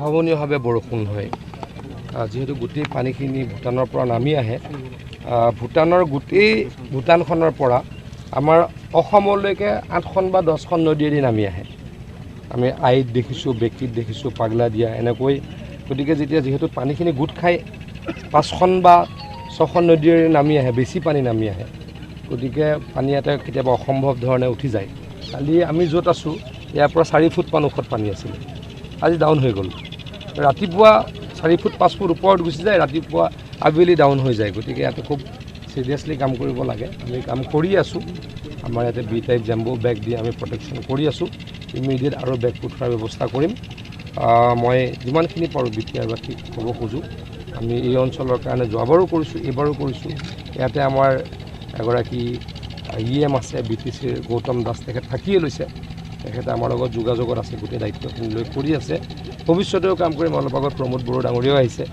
অভাৱনীয়ভাৱে বৰষুণ হয় যেহেতু গোটেই পানীখিনি ভূটানৰ পৰা নামি আহে ভূটানৰ গোটেই ভূটানখনৰ পৰা আমাৰ অসমলৈকে 8খন বা 10খন নদীয়েদি নামি আহে আমি আইত দেখিছোঁ বেকীত দেখিছোঁ পাগলা দিয়া এনেকৈ গতিকে যেতিয়া যিহেতু পানীখিনি গোট খাই 5খন বা 6খন নদীয়েৰে নামি আহে বেছি পানী নামি আহে গতিকে পানী এটা কেতিয়াবা অসম্ভৱ ধৰণে উঠি যায় কালি আমি য'ত আছোঁ ইয়াৰ পৰা 4 ফুট ওখত পানী আছিলে আজি ডাউন হৈ গ'ল ৰাতিপুৱা 4 ফুট 5 ফুট ওপৰত গুচি যায় ৰাতিপুৱা আবেলি ডাউন হৈ যায় গতিকে ইয়াতে খুব চিৰিয়াছলি কাম কৰিব লাগে আমি কাম কৰি আছোঁ আমাৰ ইয়াতে বি টাইপ জাম্বো বেগ দি আমি প্ৰটেকশ্যন কৰি আছোঁ ইমিডিয়েট আৰু বেগ পঠোৱাৰ ব্যৱস্থা কৰিম মই যিমানখিনি পাৰোঁ বিটিআৰবাসীক ক'ব খোজোঁ আমি এই অঞ্চলৰ কাৰণে যোৱাবাৰো কৰিছোঁ এইবাৰো কৰিছোঁ ইয়াতে আমাৰ এগৰাকী EM আছে BTCৰ গৌতম দাস তেখেত থাকিয়ে লৈছে তেখেতে আমাৰ লগত যোগাযোগত আছে গোটেই দায়িত্বখিনি লৈ কৰি আছে ভৱিষ্যতেও কাম কৰিম অলপ আগত প্ৰমোদ বড়ো ডাঙৰীয়াও আহিছে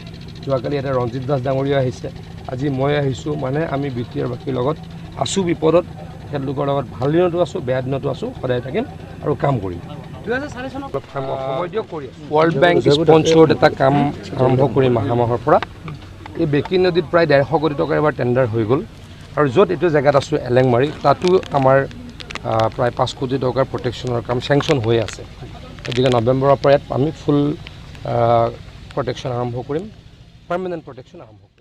যোৱাকালি ইয়াতে ৰঞ্জিত দাস ডাঙৰীয়া আহিছে আজি মই আহিছোঁ মানে আমি বিটিআৰবাসীৰ লগত আছোঁ বিপদত তেখেতলোকৰ লগত ভাল দিনতো আছোঁ বেয়া দিনতো আছোঁ সদায় থাকিম আৰু কাম কৰিম ৱৰ্ল্ড বেংক স্পনচৰ্ড এটা কাম আৰম্ভ কৰিম মাহৰ পৰা এই বেকী নদীত প্ৰায় 150 কোটি টকাৰ এবাৰ টেণ্ডাৰ হৈ গ'ল আৰু য'ত এইটো জেগাত আছোঁ এলেংমাৰী তাতো আমাৰ প্ৰায় 5 কোটি টকাৰ প্ৰটেকশ্যনৰ কাম চেংচন হৈ আছে গতিকে নৱেম্বৰৰ পৰা ইয়াত আমি ফুল প্ৰটেকশ্যন আৰম্ভ কৰিম পাৰ্মানেণ্ট প্ৰটেকশ্যন আৰম্ভ কৰিম